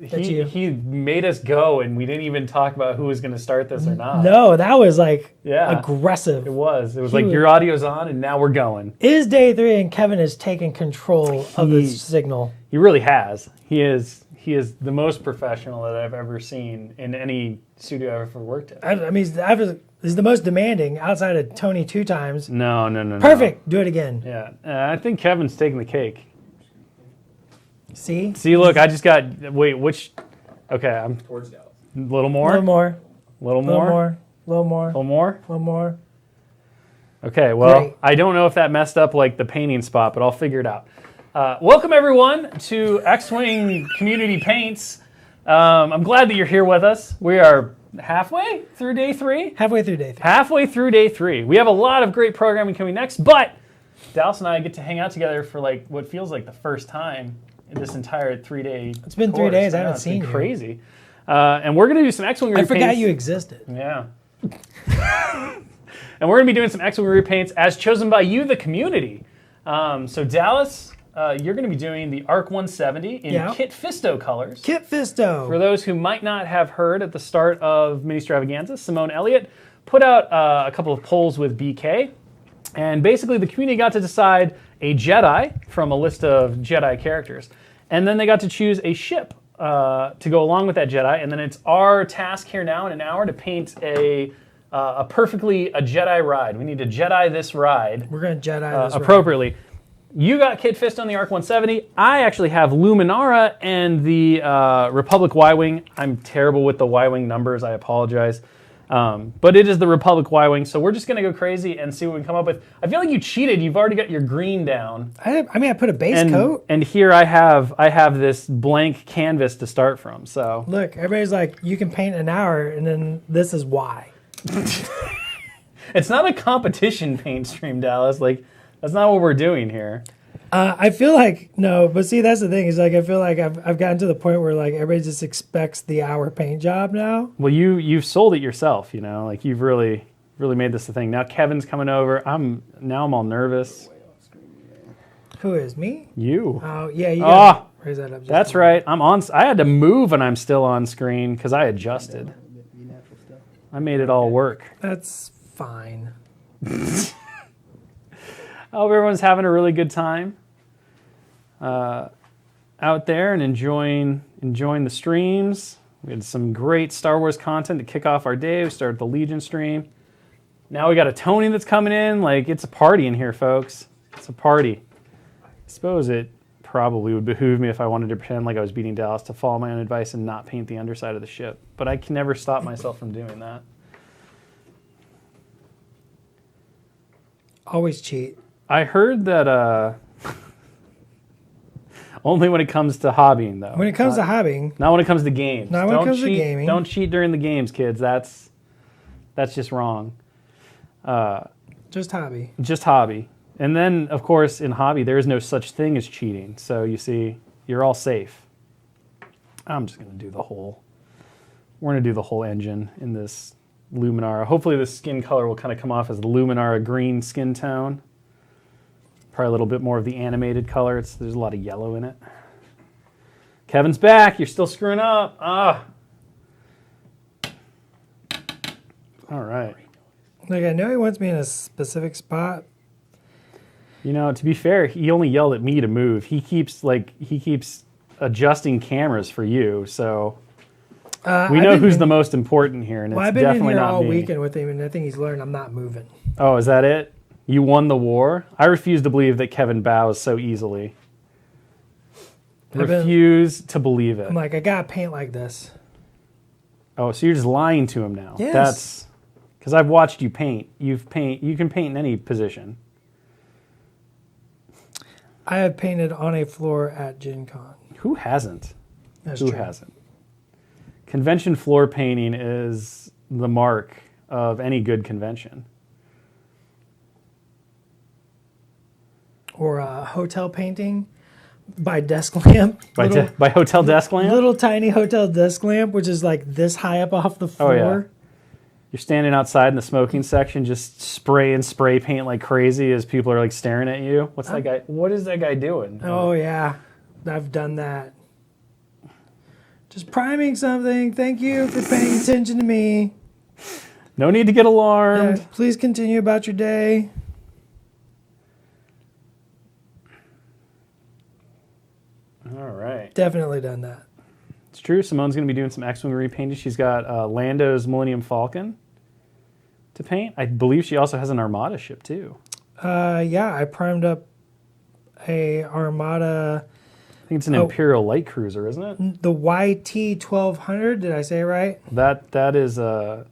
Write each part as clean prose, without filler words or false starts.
he made us go, and we didn't even talk about who was going to start this or not. No, that was like aggressive. It was like your audio's on, and now we're going. It is day 3, and Kevin is taking control of the signal. He really has. He is the most professional that I've ever seen in any studio I've ever worked at. I mean, he's the most demanding outside of Tony 2 times. No. Perfect. Do it again. Yeah. I think Kevin's taking the cake. See, look, I just got, which, okay, I'm Towards Dallas. a little more. Okay, well, great. I don't know if that messed up like the painting spot, but I'll figure it out. Welcome everyone to X-Wing Community Paints. I'm glad that you're here with us. We are halfway through day 3. Halfway through day 3. We have a lot of great programming coming next, but Dallas and I get to hang out together for like what feels like the first time in this entire 3-day. It's been 3 days. I haven't seen you. Crazy. And we're going to do some X-Wing repaints. I forgot you existed. Yeah. And we're going to be doing some X-Wing repaints as chosen by you, the community. So Dallas, you're going to be doing the ARC 170 in Kit Fisto colors. Kit Fisto. For those who might not have heard, at the start of Ministravaganza, Simone Elliott put out a couple of polls with BK. And basically the community got to decide a Jedi from a list of Jedi characters. And then they got to choose a ship to go along with that Jedi. And then it's our task here now in an hour to paint a Jedi ride. We need to Jedi this ride. We're going to Jedi this appropriately. Ride. You got Kit Fisto on the ARC 170. I actually have Luminara and the Republic Y-Wing. I'm terrible with the Y-Wing numbers. I apologize. But it is the Republic Y-Wing, so we're just going to go crazy and see what we can come up with. I feel like you cheated. You've already got your green down. I put a base coat. And here I have this blank canvas to start from. So look, everybody's like, you can paint an hour, and then this is why. It's not a competition paint stream, Dallas. Like, that's not what we're doing here. I feel like, no, but see, that's the thing, is like, I feel like I've gotten to the point where like everybody just expects the hour paint job now. Well, you've sold it yourself, you know, like you've really made this a thing. Now Kevin's coming over. I'm all nervous. Who is, me? You. Oh, yeah, you gotta raise that up. That's right. I had to move and I'm still on screen because I adjusted. I made it all work. That's fine. I hope everyone's having a really good time out there and enjoying the streams. We had some great Star Wars content to kick off our day. We started the Legion stream. Now we got a Tony that's coming in. Like, it's a party in here, folks. It's a party. I suppose it probably would behoove me if I wanted to pretend like I was beating Dallas to follow my own advice and not paint the underside of the ship. But I can never stop myself from doing that. Always cheat. I heard that only when it comes to hobbying, though. When it comes to hobbying. Not when it comes to games. Not when it comes to gaming. Don't cheat during the games, kids. That's just wrong. Just hobby. Just hobby. And then, of course, in hobby, there is no such thing as cheating. So, you see, you're all safe. I'm just going to do the whole... We're going to do the whole engine in this Luminara. Hopefully the skin color will kind of come off as the Luminara green skin tone. Probably a little bit more of the animated color. There's a lot of yellow in it. Kevin's back. You're still screwing up. All right. Like, I know he wants me in a specific spot. You know, to be fair, he only yelled at me to move. He keeps adjusting cameras for you, so we know who's the most important here, and it's definitely not me. I've been in here all weekend with him, and I think he's learned I'm not moving. Oh, is that it? You won the war? I refuse to believe that Kevin bows so easily. Refuse to believe it. I'm like, I gotta paint like this. Oh, so you're just lying to him now? Yes. That's because I've watched you paint. You can paint in any position. I have painted on a floor at Gen Con. Who hasn't? That's Who true. hasn't? Convention floor painting is the mark of any good convention. Or hotel painting by desk lamp. By hotel desk lamp? Little tiny hotel desk lamp, which is like this high up off the floor. Oh, yeah. You're standing outside in the smoking section, just spray paint like crazy as people are like staring at you. That guy? What is that guy doing? Oh, yeah. I've done that. Just priming something. Thank you for paying attention to me. No need to get alarmed. Please continue about your day. All right. Definitely done that. It's true. Simone's going to be doing some X-Wing repainting. She's got Lando's Millennium Falcon to paint. I believe she also has an Armada ship, too. Yeah, I primed up a Armada. I think it's an Imperial Light Cruiser, isn't it? The YT 1200. Did I say it right? That's the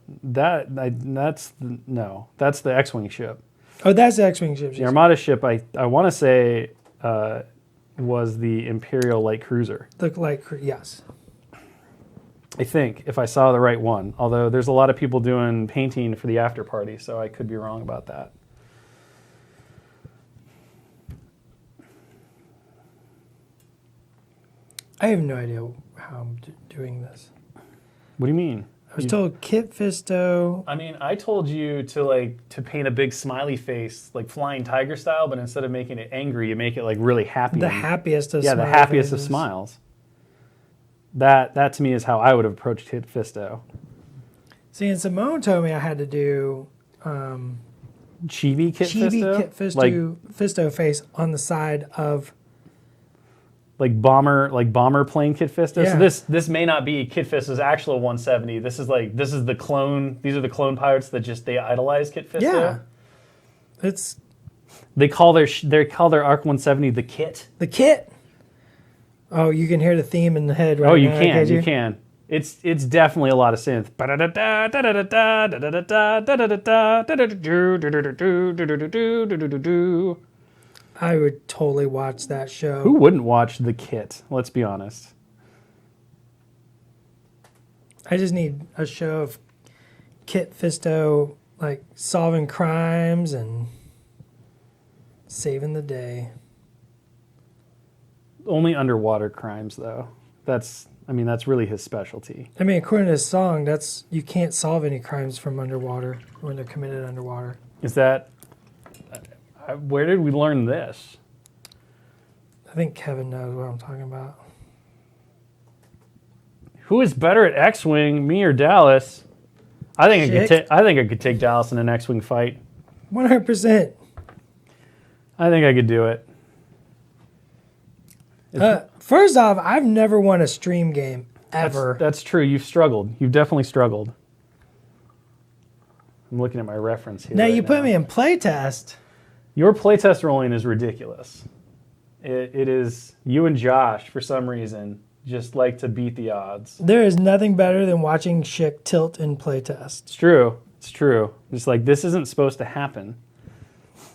X-Wing ship. Oh, that's the X-Wing ship. The Armada ship, I want to say, was the Imperial Light Cruiser. Yes. I think, if I saw the right one. Although there's a lot of people doing painting for the after party, so I could be wrong about that. I have no idea how I'm doing this. What do you mean? I was told Kit Fisto. I mean, I told you to paint a big smiley face, like Flying Tiger style, but instead of making it angry, you make it like really happy. The happiest of the smiley happiest faces. of smiles. That to me is how I would have approached Kit Fisto. See, and Simone told me I had to do Chibi Kit Fisto? Kit Fisto, Fisto face on the side of bomber plane Kit Fisto. Yeah. So this may not be Kit Fisto's actual 170. This is the clone. These are the clone pilots that they idolize Kit Fisto. Yeah. They call their Arc 170 the Kit. The Kit. Oh, you can hear the theme in the head right now. Oh, you can. You can. It's definitely a lot of synth. I would totally watch that show. Who wouldn't watch The Kit? Let's be honest. I just need a show of Kit Fisto solving crimes and saving the day. Only underwater crimes, though. That's really his specialty. I mean, according to his song, you can't solve any crimes from underwater when they're committed underwater. Is that... Where did we learn this? I think Kevin knows what I'm talking about. Who is better at X-Wing, me or Dallas? I think I could take Dallas in an X-Wing fight. 100%. I think I could do it. First off, I've never won a stream game ever. That's true. You've struggled. You've definitely struggled. I'm looking at my reference here. Now you put me in playtest. Your playtest rolling is ridiculous. It is you and Josh, for some reason, just like to beat the odds. There is nothing better than watching Schick tilt in playtest. It's true. It's true. Just like, this isn't supposed to happen.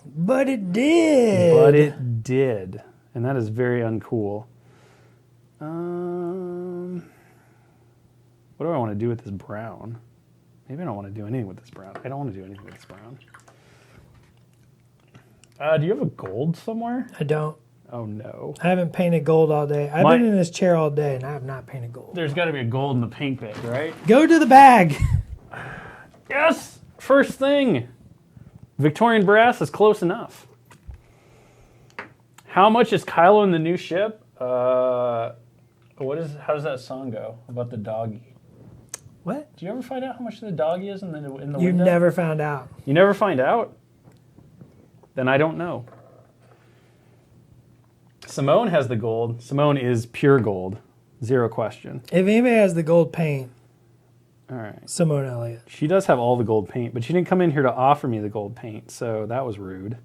But it did. But it did. And that is very uncool. What do I want to do with this brown? Maybe I don't want to do anything with this brown. I don't want to do anything with this brown. Do you have a gold somewhere? I don't. Oh, no. I haven't painted gold all day. I've been in this chair all day, and I have not painted gold. There's got to be a gold in the paint bag, right? Go to the bag. Yes! First thing. Victorian brass is close enough. How much is Kylo in the new ship? How does that song go about the doggy? What? Do you ever find out how much the doggy is in the window? You never found out. You never find out? Then I don't know. Simone has the gold. Simone is pure gold. Zero question. If anybody has the gold paint, all right. Simone Elliott. She does have all the gold paint, but she didn't come in here to offer me the gold paint, so that was rude.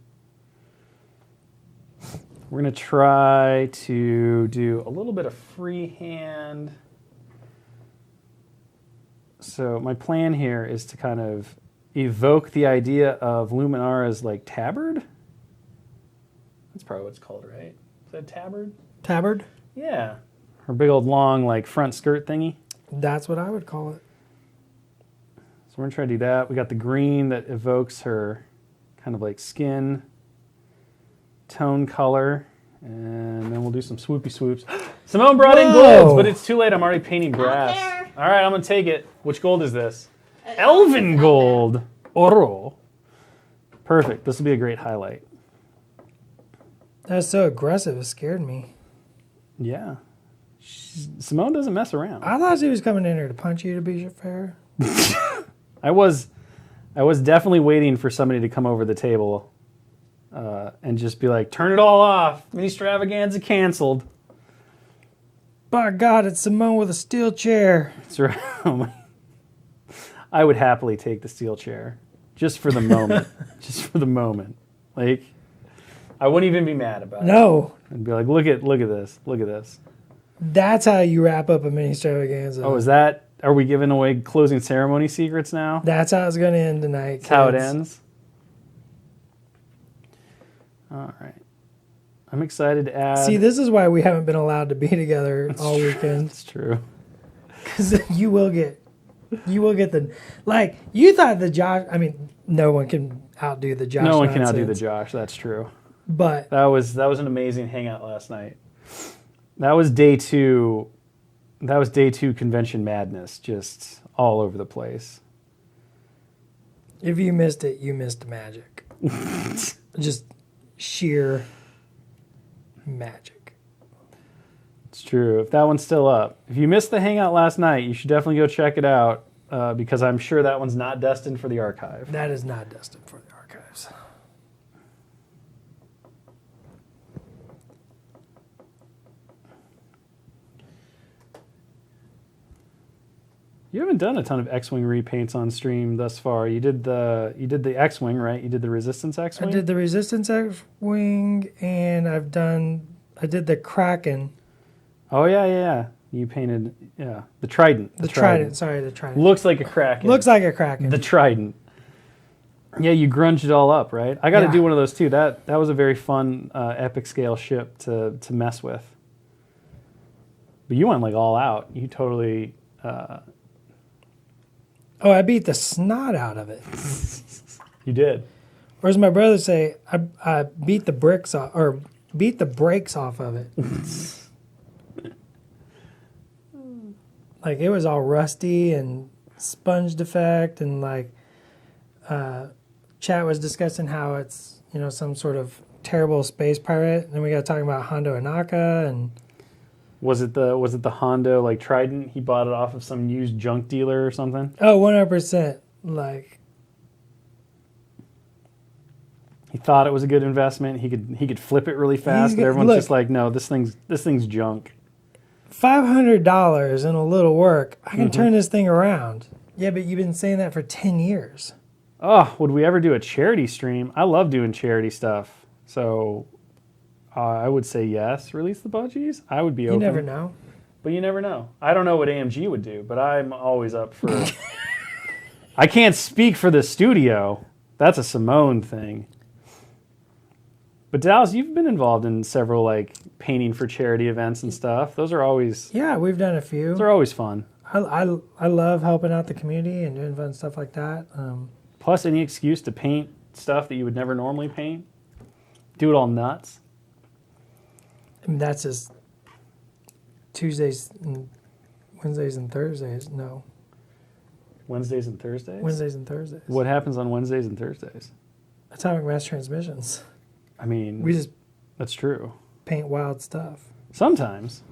We're going to try to do a little bit of freehand. So my plan here is to kind of evoke the idea of Luminara's tabard. That's probably what it's called, right? Is that tabard? Tabard? Yeah. Her big old long front skirt thingy. That's what I would call it. So we're going to try to do that. We got the green that evokes her kind of skin tone color. And then we'll do some swoopy swoops. Simone brought in golds, but it's too late. I'm already painting brass. All right, I'm going to take it. Which gold is this? Elven gold. Oro. Perfect. This will be a great highlight. That was so aggressive. It scared me. Yeah. Simone doesn't mess around. I thought she was coming in here to punch you, to be fair. I was definitely waiting for somebody to come over the table and just be like, turn it all off. Ministravaganza canceled. By God, it's Simone with a steel chair. That's right. I would happily take the steel chair just for the moment. Just for the moment. Like, I wouldn't even be mad about it. No. I'd be like, look at this. Look at this. That's how you wrap up a Ministravaganza. Oh, are we giving away closing ceremony secrets now? That's how it's going to end tonight. That's how it kids. ends. All right. I'm excited to add. See, this is why we haven't been allowed to be together all weekend. That's true. Because you will get the, like, you thought the Josh, I mean, no one can outdo the Josh. No one can outdo the nonsense, Josh. That's true. But That was an amazing hangout last night. That was day 2. That was day 2 convention madness, just all over the place. if you missed it, you missed magic. Just sheer magic. It's true. If that one's still up, if you missed the hangout last night, you should definitely go check it out because I'm sure that one's not destined for the archive. That is not destined for the archives. You haven't done a ton of X-Wing repaints on stream thus far. You did the X-Wing, right? You did the Resistance X-Wing? I did the Resistance X-Wing, and I did the Kraken. Oh, yeah. You painted, the Trident. The Trident, sorry, the Trident. Looks like a Kraken. Looks like a Kraken. The Trident. Yeah, you grunged it all up, right? I got to do one of those too. That was a very fun epic scale ship to mess with. But you went like all out. You totally... Oh, I beat the snot out of it. You did. Or as my brother say, I beat the bricks off, or beat the brakes off of it. Like it was all rusty and sponge defect, and like chat was discussing how it's some sort of terrible space pirate. And then we got talking about Hondo Anaka and. Was it the Hondo like Trident? He bought it off of some used junk dealer or something? Oh, 100%. Like he thought it was a good investment. He could flip it really fast, but everyone's just like, no, this thing's junk. $500 and a little work, I can turn this thing around. Yeah, but you've been saying that for 10 years. Oh, would we ever do a charity stream? I love doing charity stuff. So I would say yes. Release the budgies. I would be open. You never know. But you never know. I don't know what AMG would do, but I'm always up for. I can't speak for the studio. That's a Simone thing. But Dallas, you've been involved in several like painting for charity events and stuff. Those are always. Yeah, we've done a few. Those are always fun. I love helping out the community and doing fun stuff like that. Plus, any excuse to paint stuff that you would never normally paint. Do it all nuts. And that's just Tuesdays and Wednesdays and Thursdays. No. Wednesdays and Thursdays? Wednesdays and Thursdays. What happens on Wednesdays and Thursdays? Atomic Mass Transmissions. I mean, We just that's true. paint wild stuff. Sometimes.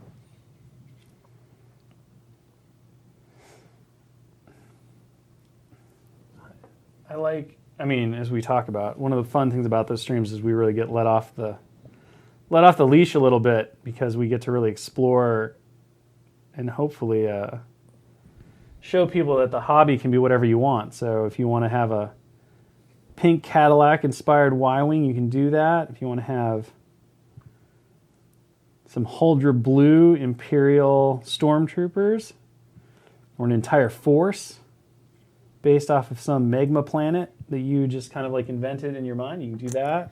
As we talk about, one of the fun things about those streams is we really get let off the leash a little bit because we get to really explore and hopefully show people that the hobby can be whatever you want. So if you want to have a pink Cadillac inspired Y-Wing, you can do that. If you want to have some Huldra blue Imperial Stormtroopers or an entire force based off of some magma planet that you just kind of like invented in your mind, you can do that.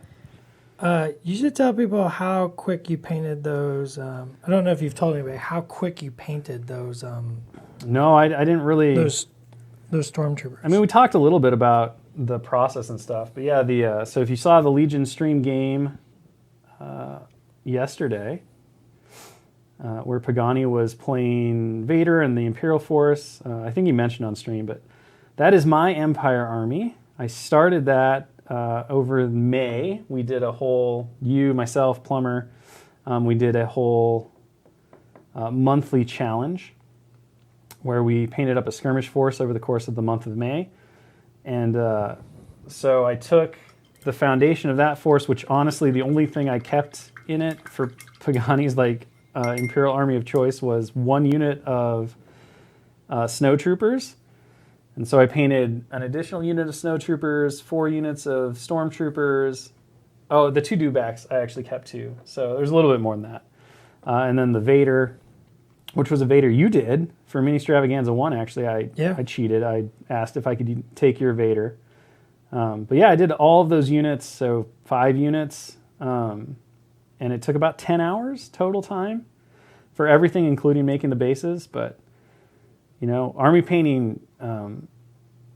You should tell people how quick you painted those. I don't know if you've told anybody how quick you painted those. No, I didn't really. Those stormtroopers. I mean, we talked a little bit about the process and stuff, but yeah, so if you saw the Legion stream game yesterday, where Pagani was playing Vader and the Imperial Force, I think he mentioned on stream, but that is my Empire army. I started that over May. We did a whole, myself, Plumber, we did a whole monthly challenge where we painted up a skirmish force over the course of the month of May. And so I took the foundation of that force, which honestly the only thing I kept in it for Pagani's Imperial Army of choice was 1 unit of snow troopers. And so I painted an additional unit of snow troopers, 4 units of stormtroopers. Oh, the 2 dewbacks I actually kept 2. So there's a little bit more than that. And then the Vader, which was a Vader you did for Ministravaganza 1, actually. I cheated. I asked if I could take your Vader. But yeah, I did all of those units, so 5 units. And it took about 10 hours total time for everything, including making the bases. But, army painting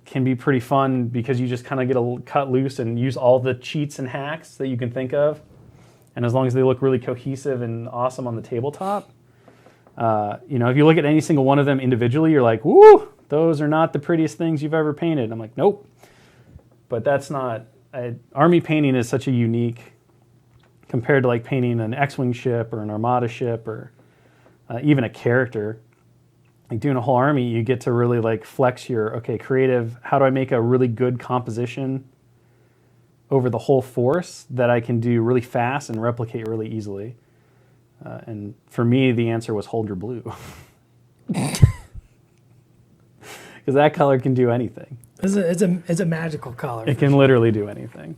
can be pretty fun because you just kind of get a cut loose and use all the cheats and hacks that you can think of. And as long as they look really cohesive and awesome on the tabletop, if you look at any single one of them individually, you're like, woo, those are not the prettiest things you've ever painted. I'm like, nope. But that's not, army painting is such a unique, compared to painting an X-Wing ship or an Armada ship or even a character. Doing a whole army, you get to really flex your, creative, how do I make a really good composition over the whole force that I can do really fast and replicate really easily. And for me, the answer was hold your blue. Because that color can do anything. It's a magical color. It can literally do anything.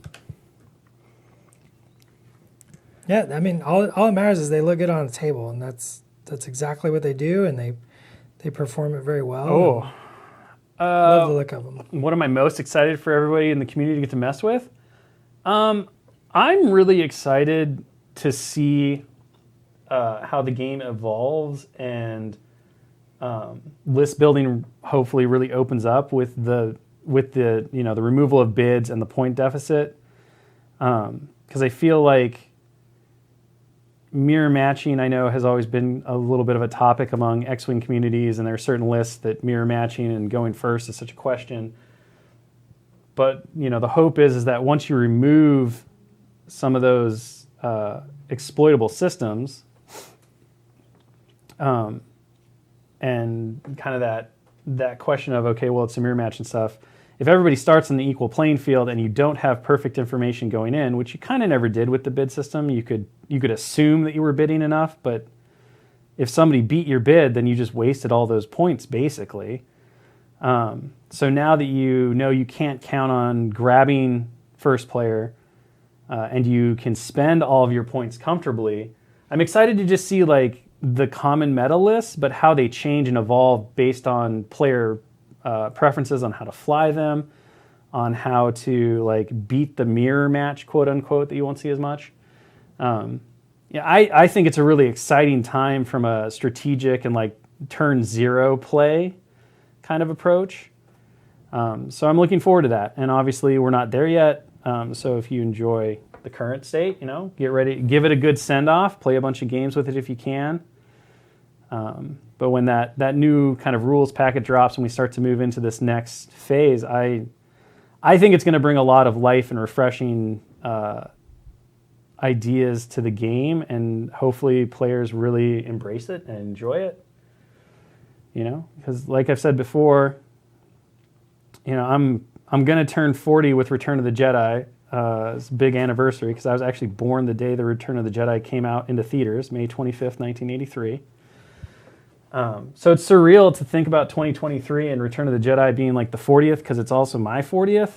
Yeah, I mean, all it matters is they look good on the table, and that's exactly what they do, and they perform it very well. Love the look of them. What am I most excited for everybody in the community to get to mess with? I'm really excited to see how the game evolves and list building hopefully really opens up with the the removal of bids and the point deficit. Because I feel like mirror matching, I know, has always been a little bit of a topic among X-Wing communities, and there are certain lists that mirror matching and going first is such a question. But, the hope is that once you remove some of those exploitable systems and kind of that question of, it's a mirror match and stuff, if everybody starts on the equal playing field and you don't have perfect information going in, which you kind of never did with the bid system, you could assume that you were bidding enough, but if somebody beat your bid, then you just wasted all those points, basically. So now that you can't count on grabbing first player and you can spend all of your points comfortably, I'm excited to just see the common meta lists, but how they change and evolve based on player preferences on how to fly them, on how to beat the mirror match, quote unquote, that you won't see as much. I think it's a really exciting time from a strategic and turn zero play kind of approach. So I'm looking forward to that. And obviously we're not there yet. So if you enjoy the current state, get ready, give it a good send off, play a bunch of games with it if you can. But when that new kind of rules packet drops and we start to move into this next phase, I think it's going to bring a lot of life and refreshing ideas to the game, and hopefully players really embrace it and enjoy it. Because like I've said before, I'm going to turn 40 with Return of the Jedi. It's a big anniversary because I was actually born the day the Return of the Jedi came out into theaters, May 25th, 1983. So it's surreal to think about 2023 and Return of the Jedi being the 40th because it's also my 40th.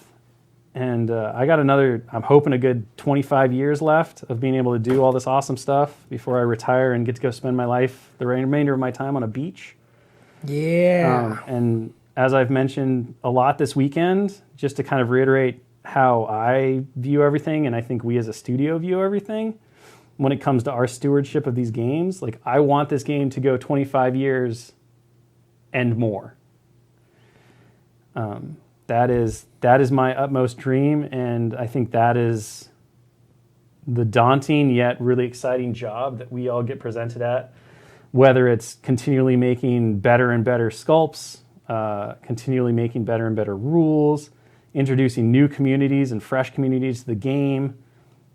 And I got I'm hoping a good 25 years left of being able to do all this awesome stuff before I retire and get to go spend my life, the remainder of my time on a beach. Yeah. And as I've mentioned a lot this weekend, just to kind of reiterate how I view everything, and I think we as a studio view everything, when it comes to our stewardship of these games, I want this game to go 25 years and more. That is my utmost dream, and I think that is the daunting yet really exciting job that we all get presented at, whether it's continually making better and better sculpts, continually making better and better rules, introducing new communities and fresh communities to the game,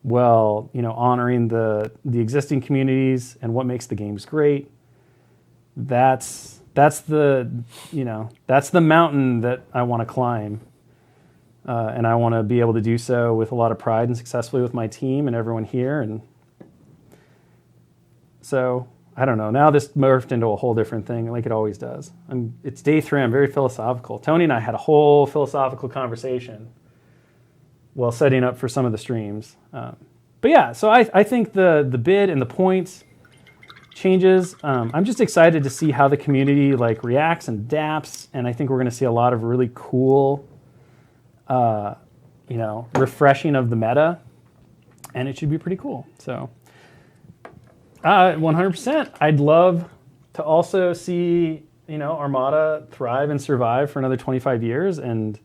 honoring the existing communities and what makes the games great. that's the that's the mountain that I want to climb, and I want to be able to do so with a lot of pride and successfully with my team and everyone here. And so I don't know. Now this morphed into a whole different thing, like it always does. It's day 3. I'm very philosophical. Tony and I had a whole philosophical conversation while setting up for some of the streams. But yeah, so I think the bid and the points changes. I'm just excited to see how the community like reacts and adapts, and I think we're going to see a lot of really cool, refreshing of the meta, and it should be pretty cool. So, 100%. I'd love to also see Armada thrive and survive for another 25 years, and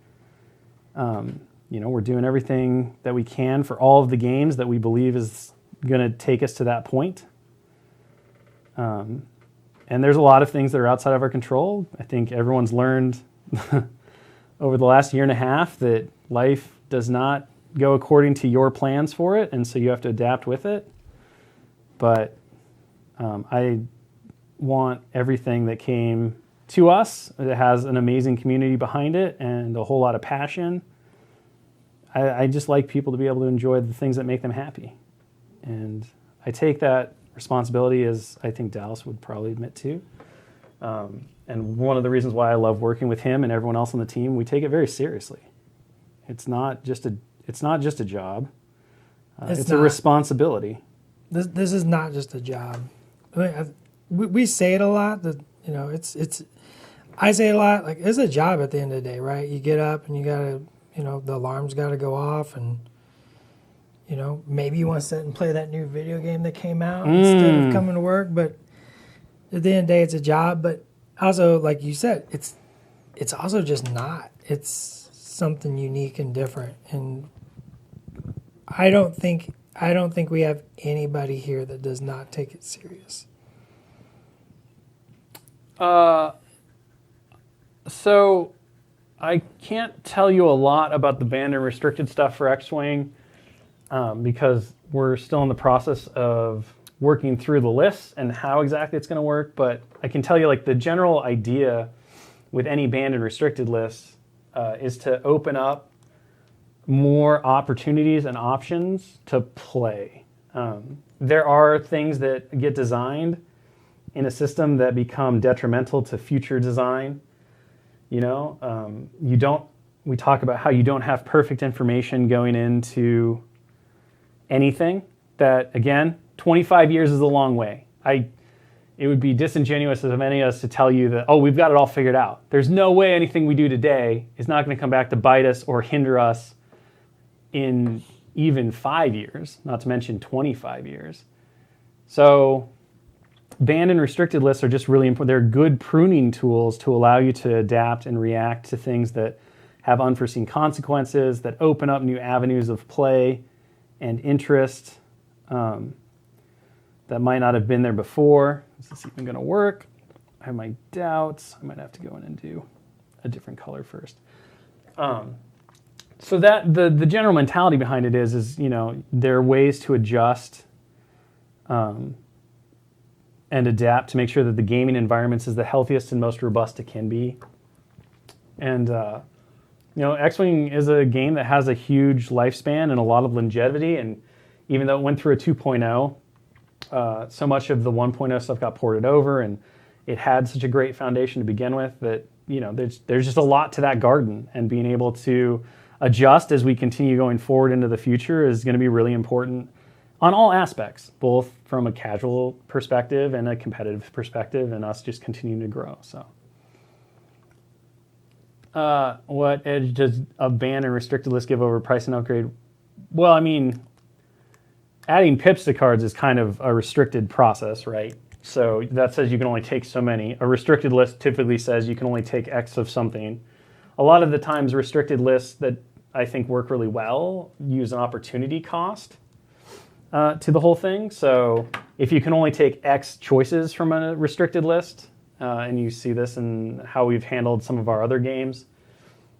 we're doing everything that we can for all of the games that we believe is going to take us to that point. And there's a lot of things that are outside of our control. I think everyone's learned over the last year and a half that life does not go according to your plans for it, and so you have to adapt with it. But I want everything that came to us that has an amazing community behind it and a whole lot of passion. I just like people to be able to enjoy the things that make them happy. And I take that responsibility, as I think Dallas would probably admit to. And one of the reasons why I love working with him and everyone else on the team, we take it very seriously. It's not just a job. It's a responsibility. This is not just a job. I mean, we say it a lot. That it's. I say it a lot. Like, it's a job at the end of the day, right? You get up and you gotta, the alarm's got to go off, and maybe you want to sit and play that new video game that came out instead of coming to work. But at the end of the day, it's a job. But also, like you said, it's also just not. It's something unique and different. And I don't think we have anybody here that does not take it serious. So I can't tell you a lot about the banned and restricted stuff for X-Wing because we're still in the process of working through the lists and how exactly it's going to work. But I can tell you, like, the general idea with any banned and restricted lists is to open up more opportunities and options to play. There are things that get designed in a system that become detrimental to future design. We talk about how you don't have perfect information going into anything. That, again, 25 years is a long way. It would be disingenuous of any of us to tell you that, we've got it all figured out. There's no way anything we do today is not going to come back to bite us or hinder us in even 5 years, not to mention 25 years. So banned and restricted lists are just really important. They're good pruning tools to allow you to adapt and react to things that have unforeseen consequences, that open up new avenues of play and interest that might not have been there before. Is this even going to work? I have my doubts. I might have to go in and do a different color first. So that the general mentality behind it is there are ways to adjust and adapt to make sure that the gaming environments is the healthiest and most robust it can be. And X-Wing is a game that has a huge lifespan and a lot of longevity. And even though it went through a 2.0, so much of the 1.0 stuff got ported over, and it had such a great foundation to begin with that there's just a lot to that garden, and being able to adjust as we continue going forward into the future is going to be really important on all aspects, both from a casual perspective and a competitive perspective, and us just continuing to grow. So, what edge does a ban and restricted list give over price and upgrade? Well, I mean, adding pips to cards is kind of a restricted process, right? So that says you can only take so many. A restricted list typically says you can only take X of something. A lot of the times, restricted lists that I think work really well use an opportunity cost to the whole thing. So if you can only take X choices from a restricted list, and you see this in how we've handled some of our other games,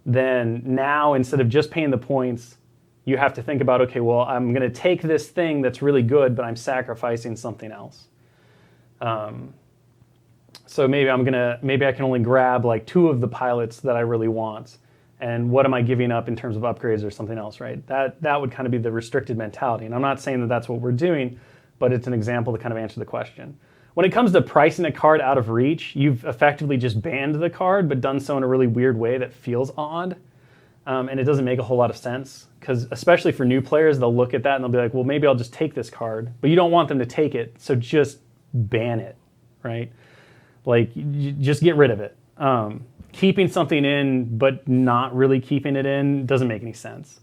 then now instead of just paying the points, you have to think about, okay, well, I'm going to take this thing that's really good, but I'm sacrificing something else. So maybe I can only grab like 2 of the pilots that I really want. And what am I giving up in terms of upgrades or something else, right? That would kind of be the restricted mentality. And I'm not saying that that's what we're doing, but it's an example to kind of answer the question. When it comes to pricing a card out of reach, you've effectively just banned the card, but done so in a really weird way that feels odd. And it doesn't make a whole lot of sense, because especially for new players, they'll look at that and they'll be like, well, maybe I'll just take this card. But you don't want them to take it, so just ban it, right? Like, just get rid of it. Keeping something in but not really keeping it in doesn't make any sense.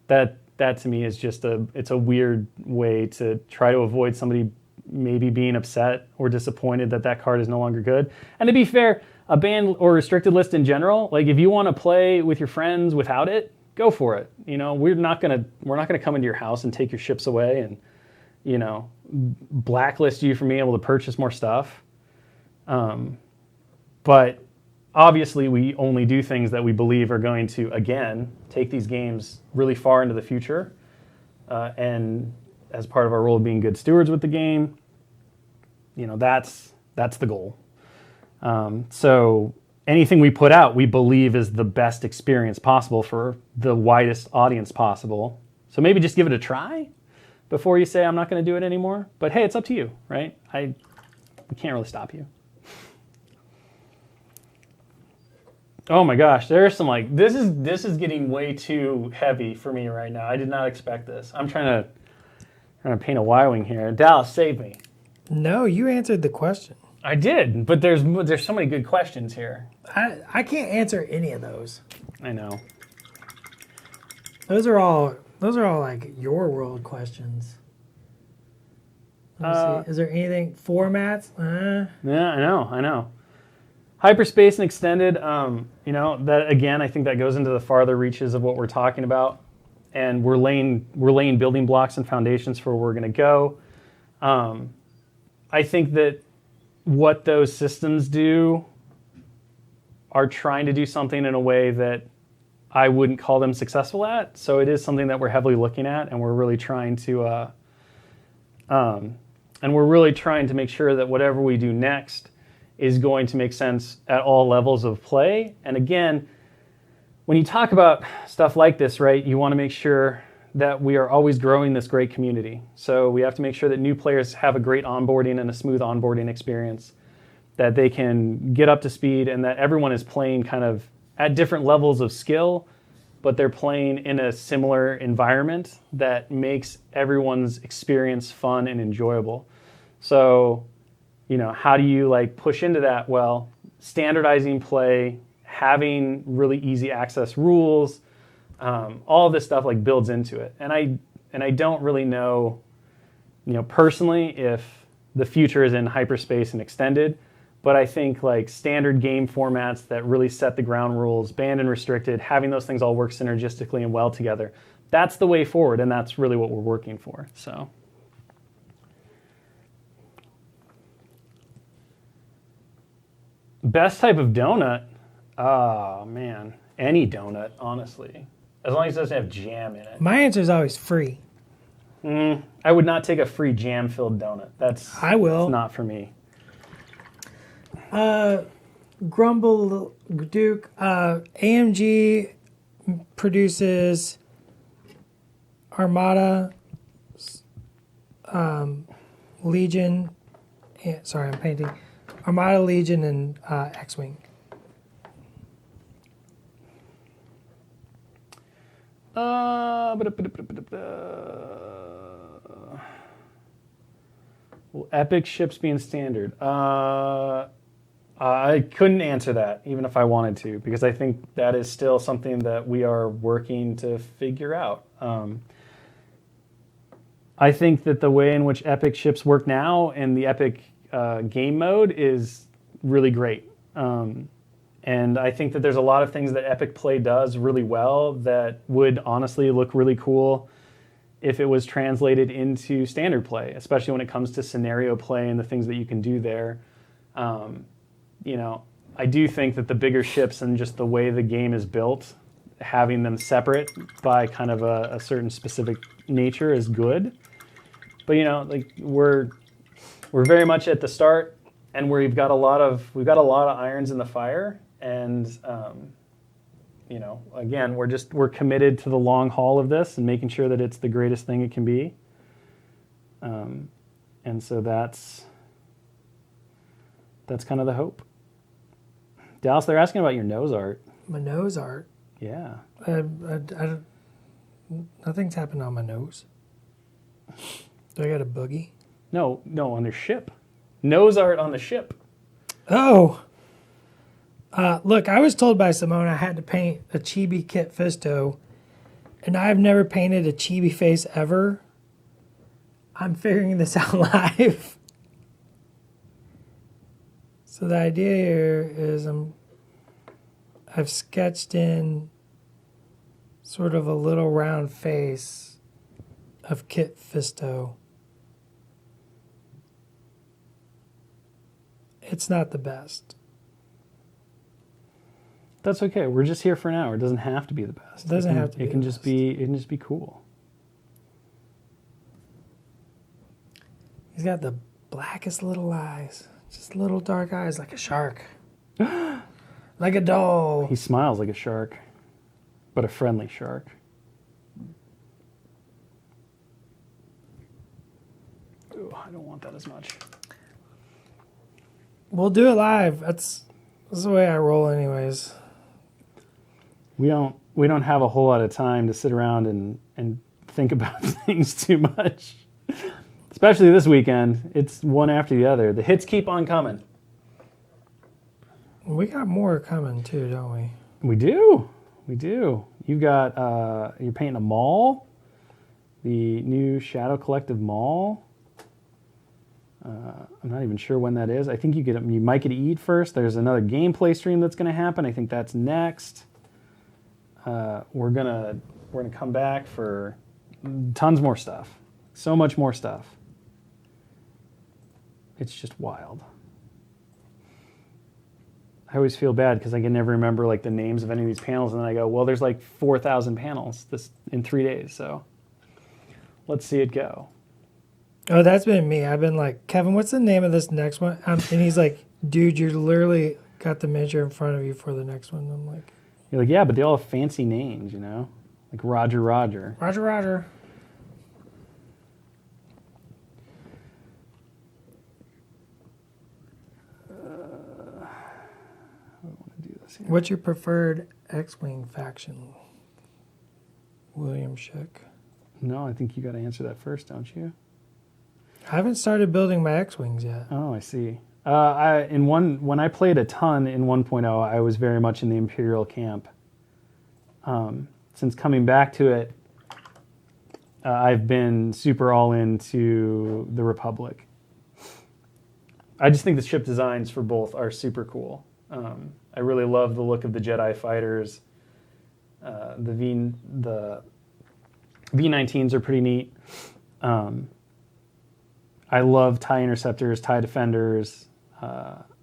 That to me is just it's a weird way to try to avoid somebody maybe being upset or disappointed that card is no longer good. And to be fair, a banned or restricted list in general, like if you want to play with your friends without it, go for it. You know, we're not gonna come into your house and take your ships away and, you know, blacklist you from being able to purchase more stuff. But obviously we only do things that we believe are going to, again, take these games really far into the future. And as part of our role of being good stewards with the game, you know, that's the goal. So anything we put out, we believe is the best experience possible for the widest audience possible. So maybe just give it a try before you say, I'm not going to do it anymore. But hey, it's up to you, right? We can't really stop you. Oh my gosh, there's some like, this is getting way too heavy for me right now. I did not expect this. I'm trying to paint a Y-wing here. Dallas, save me. No, you answered the question. I did, but there's so many good questions here. I can't answer any of those. I know. Those are all like your world questions. Let me see. Is there anything formats? Yeah, I know. Hyperspace and extended, you know, that again, I think that goes into the farther reaches of what we're talking about, and we're laying building blocks and foundations for where we're going to go. I think that what those systems do are trying to do something in a way that I wouldn't call them successful at. So it is something that we're heavily looking at, and we're really trying to make sure that whatever we do next is going to make sense at all levels of play. And again, when you talk about stuff like this, right, you want to make sure that we are always growing this great community. So we have to make sure that new players have a great onboarding and a smooth onboarding experience, that they can get up to speed, and that everyone is playing kind of at different levels of skill, but they're playing in a similar environment that makes everyone's experience fun and enjoyable. So, you know, how do you like push into that? Well, standardizing play, having really easy access rules, all of this stuff like builds into it. And I don't really know, you know, personally if the future is in hyperspace and extended, but I think like standard game formats that really set the ground rules, banned and restricted, having those things all work synergistically and well together, that's the way forward, and that's really what we're working for. So. Best type of donut? Oh, man. Any donut, honestly. As long as it doesn't have jam in it. My answer is always free. I would not take a free jam-filled donut. I will. That's not for me. Grumble Duke. AMG produces Armada, Legion. Sorry, I'm painting. Armada, Legion, and X-Wing. Will epic ships being standard? I couldn't answer that, even if I wanted to, because I think that is still something that we are working to figure out. I think that the way in which epic ships work now and the epic game mode is really great. And I think that there's a lot of things that epic play does really well that would honestly look really cool if it was translated into standard play, especially when it comes to scenario play and the things that you can do there. You know, I do think that the bigger ships and just the way the game is built, having them separate by kind of a certain specific nature is good. But, you know, like we're very much at the start, and we've got a lot of irons in the fire, and again, we're committed to the long haul of this and making sure that it's the greatest thing it can be. And so that's kind of the hope. Dallas, they're asking about your nose art. My nose art. Yeah. Nothing's happened on my nose. Do I got a boogie? No, on the ship. Nose art on the ship. Oh. Look, I was told by Simone I had to paint a chibi Kit Fisto, and I've never painted a chibi face ever. I'm figuring this out live. So the idea here is I've sketched in sort of a little round face of Kit Fisto. It's not the best. That's okay. We're just here for an hour. It doesn't have to be the best. It doesn't have to be. It can just be cool. He's got the blackest little eyes. Just little dark eyes like a shark. Like a doll. He smiles like a shark, but a friendly shark. Ooh, I don't want that as much. We'll do it live. That's the way I roll anyways. We don't have a whole lot of time to sit around and think about things too much. Especially this weekend. It's one after the other. The hits keep on coming. We got more coming too, don't we? We do. You've got you're painting a mall, the new Shadow Collective mall. I'm not even sure when that is. I think you might get to eat first. There's another gameplay stream that's going to happen. I think that's next. We're gonna come back for tons more stuff. So much more stuff. It's just wild. I always feel bad because I can never remember like the names of any of these panels, and then I go, well, there's like 4,000 panels this in 3 days, so let's see it go. Oh, that's been me. I've been like, Kevin, what's the name of this next one? And he's like, dude, you're literally got the miniature in front of you for the next one. I'm like, you're like, yeah, but they all have fancy names, you know, like Roger. Roger. I don't want to do this here. What's your preferred X-Wing faction? William Schick. No, I think you got to answer that first, don't you? I haven't started building my X-Wings yet. Oh, I see. When I played a ton in 1.0, I was very much in the Imperial camp. Since coming back to it, I've been super all into the Republic. I just think the ship designs for both are super cool. I really love the look of the Jedi fighters. The V19s are pretty neat. I love TIE Interceptors, TIE Defenders,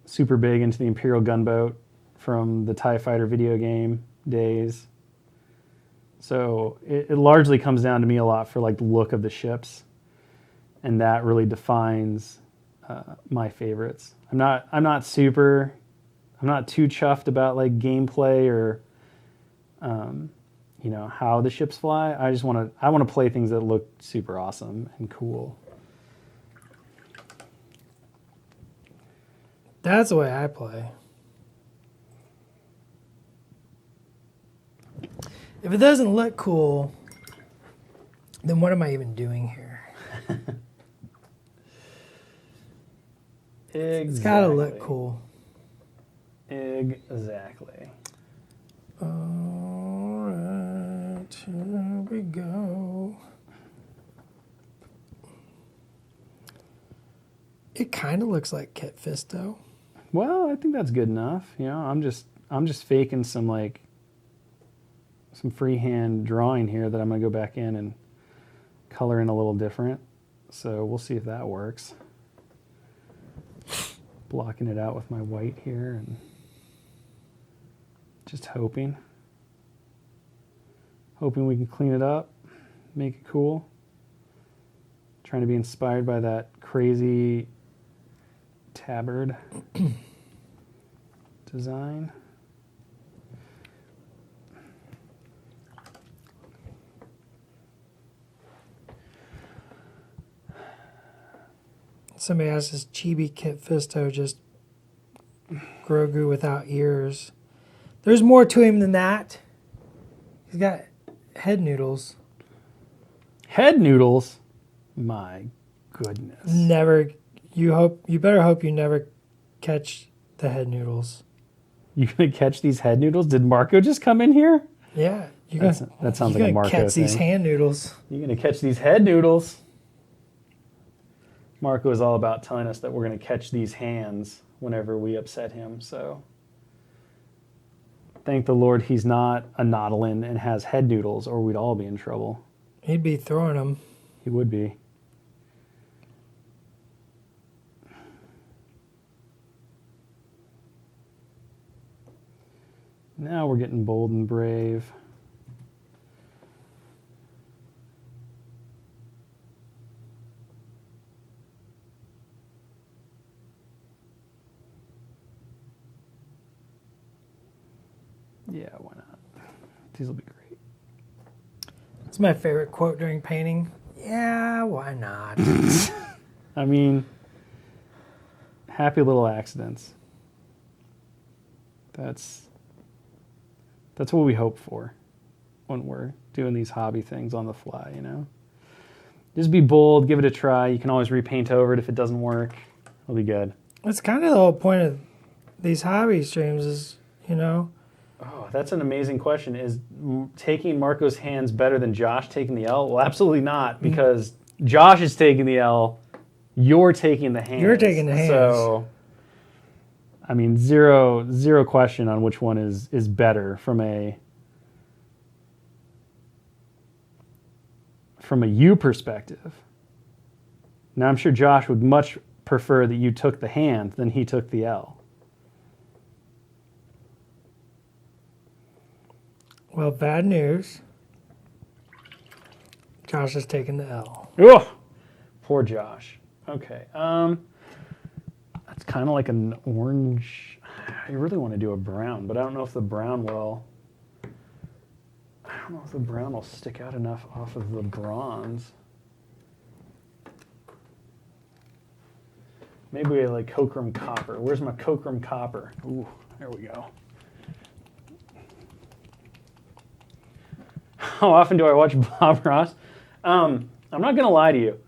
super big into the Imperial gunboat from the TIE Fighter video game days. So it largely comes down to me a lot for like the look of the ships, and that really defines my favorites. I'm not too chuffed about like gameplay or how the ships fly. I want to play things that look super awesome and cool. That's the way I play. If it doesn't look cool, then what am I even doing here? Exactly. It's got to look cool. Exactly. All right, here we go. It kind of looks like Kit Fisto. Well, I think that's good enough. You know, I'm just faking some freehand drawing here that I'm going to go back in and color in a little different. So we'll see if that works. Blocking it out with my white here and just hoping we can clean it up, make it cool. Trying to be inspired by that crazy tabard design. Somebody asked, is Chibi Kit Fisto just Grogu without ears? There's more to him than that. He's got head noodles. Head noodles? My goodness. Never. You better hope you never catch the head noodles. You gonna catch these head noodles? Did Marco just come in here? Yeah. That sounds like a Marco catch thing. these hand noodles. You're gonna catch these head noodles. Marco is all about telling us that we're gonna catch these hands whenever we upset him. So thank the Lord he's not a Nautilin and has head noodles, or we'd all be in trouble. He'd be throwing them. He would be. Now we're getting bold and brave. Yeah, why not? These will be great. It's my favorite quote during painting. Yeah, why not? I mean, happy little accidents. That's what we hope for when we're doing these hobby things on the fly, you know? Just be bold, give it a try. You can always repaint over it if it doesn't work. It'll be good. That's kind of the whole point of these hobby streams is, you know. Oh, that's an amazing question. Is taking Marco's hands better than Josh taking the L? Well, absolutely not, because Josh is taking the L. You're taking the hands. You're taking the hands. So, I mean, zero question on which one is better from a you perspective. Now, I'm sure Josh would much prefer that you took the hand than he took the L. Well, bad news. Josh has taken the L. Oh, poor Josh. Okay. That's kind of like an orange. I really want to do a brown, but I don't know if the brown will. I don't know if the brown will stick out enough off of the bronze. Maybe like Cockrum Copper. Where's my Cockrum Copper? Ooh, there we go. How often do I watch Bob Ross? I'm not going to lie to you.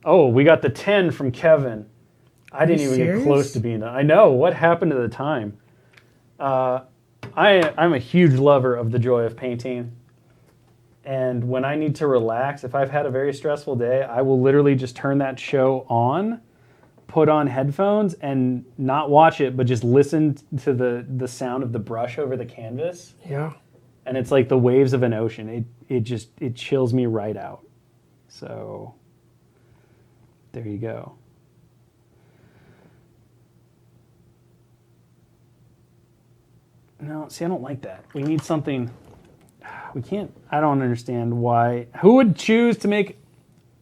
Oh, we got the 10 from Kevin. I didn't even get close to being. I know. What happened to the time? I'm a huge lover of the joy of painting. And when I need to relax, if I've had a very stressful day, I will literally just turn that show on, put on headphones, and not watch it, but just listen to the sound of the brush over the canvas. Yeah. And it's like the waves of an ocean. It chills me right out. So there you go. No, see, I don't like that. We need something. We can't. I don't understand why. Who would choose to make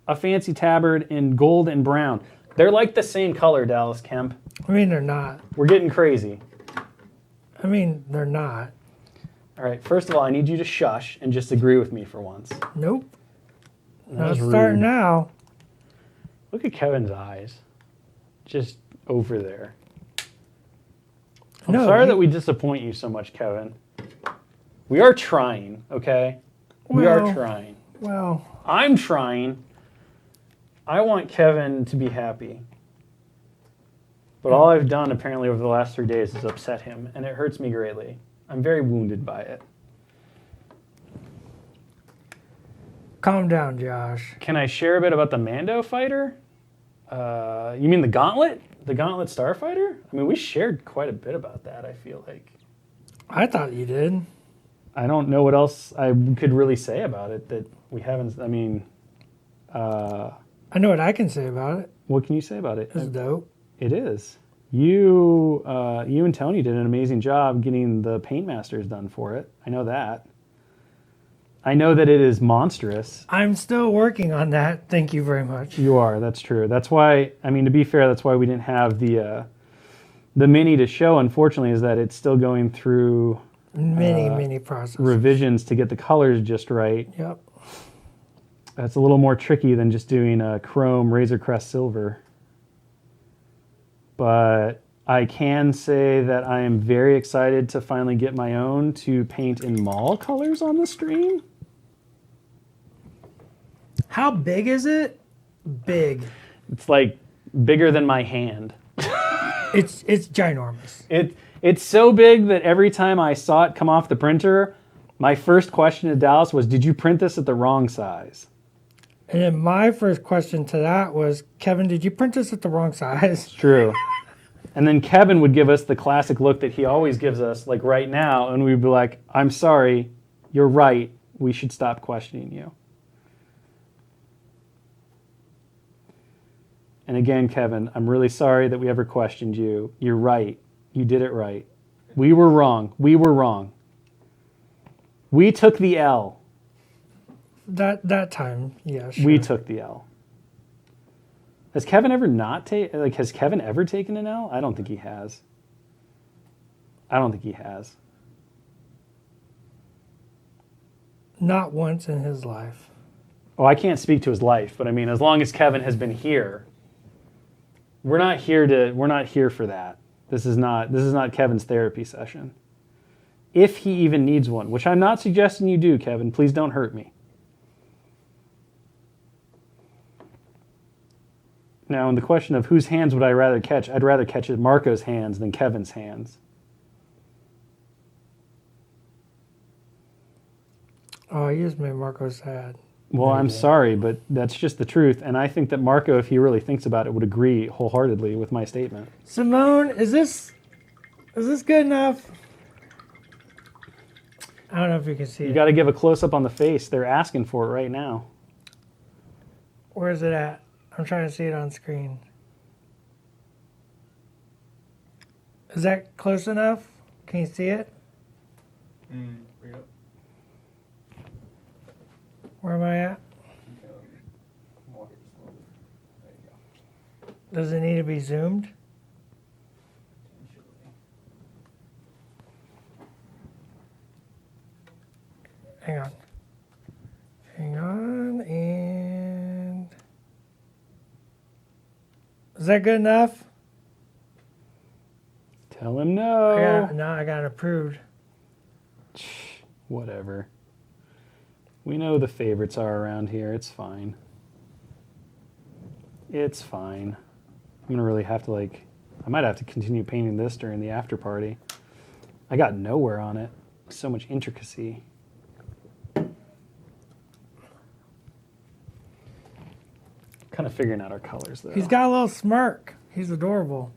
a fancy tabard in gold and brown? They're like the same color, Dallas Kemp. I mean, they're not. We're getting crazy. I mean, they're not. All right, first of all, I need you to shush and just agree with me for once. Nope. That Not was rude. starting now. Look at Kevin's eyes. Just over there. I'm sorry that we disappoint you so much, Kevin. We are trying, okay? We are trying. Well, I'm trying. I want Kevin to be happy. But all I've done apparently over the last 3 days is upset him, and it hurts me greatly. I'm very wounded by it. calm down, Josh. Can I share a bit about the Mando fighter? You mean the Gauntlet? The Gauntlet Starfighter? I mean, we shared quite a bit about that, I feel like. I thought you did. I don't know what else I could really say about it that we haven't. I mean, I know what I can say about it. what can you say about it? It's dope. It is. You and Tony did an amazing job getting the paint masters done for it. I know that. I know that it is monstrous. I'm still working on that. Thank you very much. You are. That's true. That's why. I mean, to be fair, that's why we didn't have the mini to show. Unfortunately, is that it's still going through Many processes. revisions to get the colors just right. Yep. That's a little more tricky than just doing a chrome Razor Crest silver. But I can say that I am very excited to finally get my own to paint in mall colors on the stream. How big is it? Big. It's like bigger than my hand. It's ginormous. It's so big that every time I saw it come off the printer, my first question to Dallas was, did you print this at the wrong size? And then my first question to that was, Kevin, did you print this at the wrong size? True. And then Kevin would give us the classic look that he always gives us, like right now, and we'd be like, I'm sorry, you're right. We should stop questioning you. And again, Kevin, I'm really sorry that we ever questioned you. You're right. You did it right. We were wrong. We were wrong. We took the L. That time, yeah, sure. We took the L. Has Kevin ever not taken, like, has Kevin ever taken an L? I don't think he has. I don't think he has. Not once in his life. Oh, I can't speak to his life, but I mean, as long as Kevin has been here, we're not here for that. This is not Kevin's therapy session. If he even needs one, which I'm not suggesting you do, Kevin, please don't hurt me. Now, in the question of whose hands would I rather catch, I'd rather catch Marco's hands than Kevin's hands. Oh, you just made Marco sad. Well, I'm sorry, but that's just the truth. And I think that Marco, if he really thinks about it, would agree wholeheartedly with my statement. Simone, is this good enough? I don't know if you can see it. You got to give a close-up on the face. They're asking for it right now. Where is it at? I'm trying to see it on screen. Is that close enough? Can you see it? Yep. Where am I at? Walk it slowly. There you go. Does it need to be zoomed? Hang on. Hang on, and... Is that good enough? Tell him no. I got it approved. Whatever. We know the favorites are around here. It's fine. It's fine. I'm going to really have to, I might have to continue painting this during the after party. I got nowhere on it. So much intricacy. Kind of figuring out our colors, though. He's got a little smirk. He's adorable.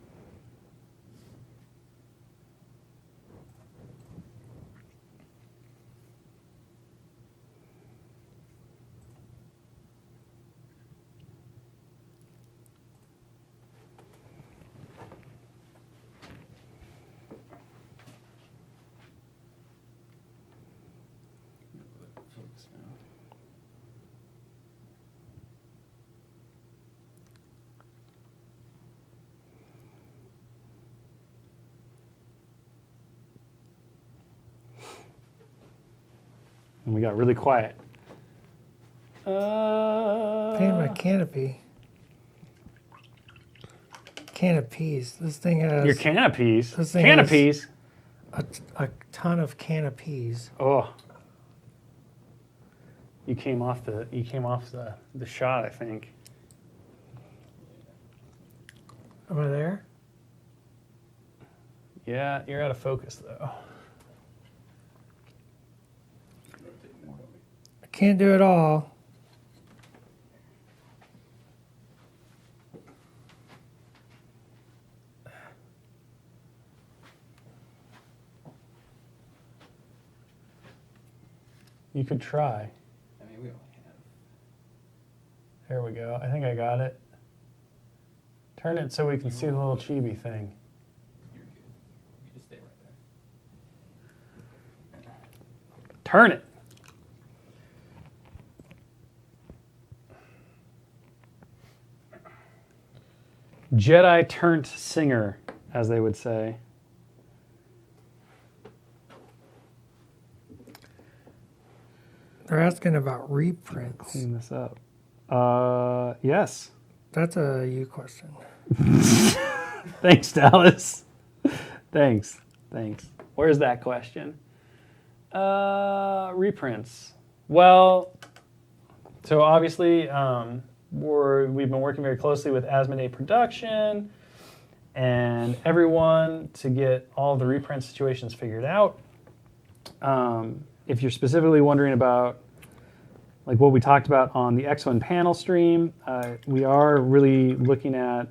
And we got really quiet. Paint my canopy. Canopies. This thing has Your canopies. This thing Canopies. a ton of canopies. Oh. You came off the shot, I think. Am I there? Yeah, you're out of focus though. I can't do it all. You could try. I mean, we only have. There we go. I think I got it. Turn it so we can see the little chibi thing. You're good. You just stay right there. Turn it. Jedi turned singer, as they would say. They're asking about reprints. Clean this up. Yes. That's a you question. Thanks, Dallas. Thanks. Where's that question? Reprints. Well, so obviously we've been working very closely with Asmodee Production and everyone to get all the reprint situations figured out. If you're specifically wondering about like what we talked about on the X1 panel stream, we are really looking at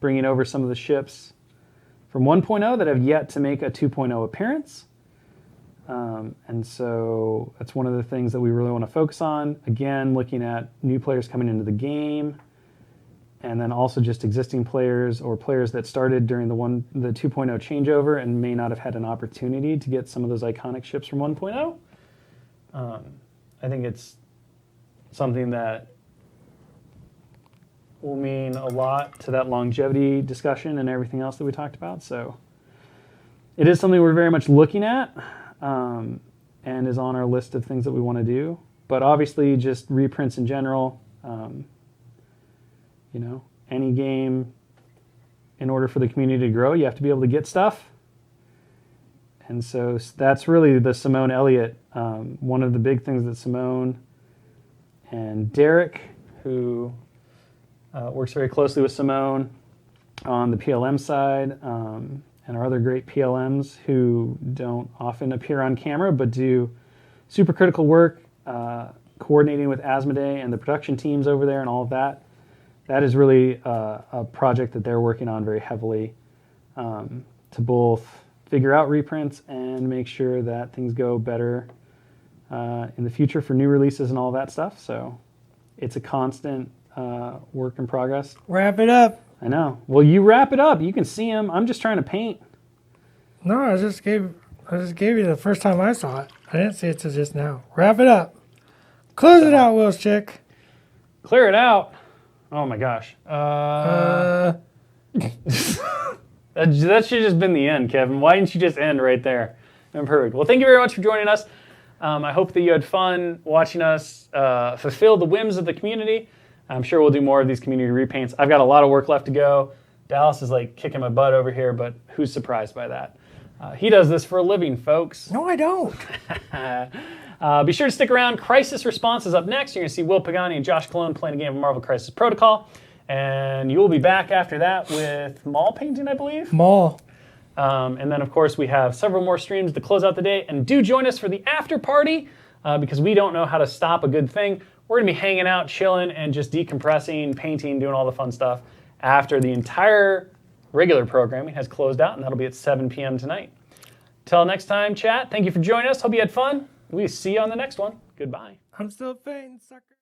bringing over some of the ships from 1.0 that have yet to make a 2.0 appearance. And so that's one of the things that we really want to focus on. Again, looking at new players coming into the game, and then also just existing players or players that started during the 2.0 changeover and may not have had an opportunity to get some of those iconic ships from 1.0. I think it's something that will mean a lot to that longevity discussion and everything else that we talked about. So it is something we're very much looking at and is on our list of things that we want to do. But obviously just reprints in general, any game, in order for the community to grow, you have to be able to get stuff. And so that's really the Simone Elliott. One of the big things that Simone and Derek, who works very closely with Simone on the PLM side, and our other great PLMs who don't often appear on camera but do super critical work coordinating with Asmodee and the production teams over there and all of that. That is really a project that they're working on very heavily to both figure out reprints and make sure that things go better in the future for new releases and all that stuff. So it's a constant work in progress. Wrap it up. I know. Well, you wrap it up. You can see them. I'm just trying to paint. No, I just gave you the first time I saw it. I didn't see it till just now. Wrap it up. Close it out, Will's chick. Clear it out. Oh my gosh. That should have just been the end, Kevin. Why didn't you just end right there? Perfect. Well, thank you very much for joining us. I hope that you had fun watching us fulfill the whims of the community. I'm sure we'll do more of these community repaints. I've got a lot of work left to go. Dallas is like kicking my butt over here, but who's surprised by that? He does this for a living, folks. No, I don't. Be sure to stick around. Crisis Response is up next. You're going to see Will Pagani and Josh Cologne playing a game of Marvel Crisis Protocol. And you will be back after that with mall painting, I believe. Mall. And then, of course, we have several more streams to close out the day. And do join us for the after party because we don't know how to stop a good thing. We're going to be hanging out, chilling, and just decompressing, painting, doing all the fun stuff after the entire regular programming has closed out, and that'll be at 7 p.m. tonight. Till next time, chat, thank you for joining us. Hope you had fun. We'll see you on the next one. Goodbye. I'm still painting, sucker.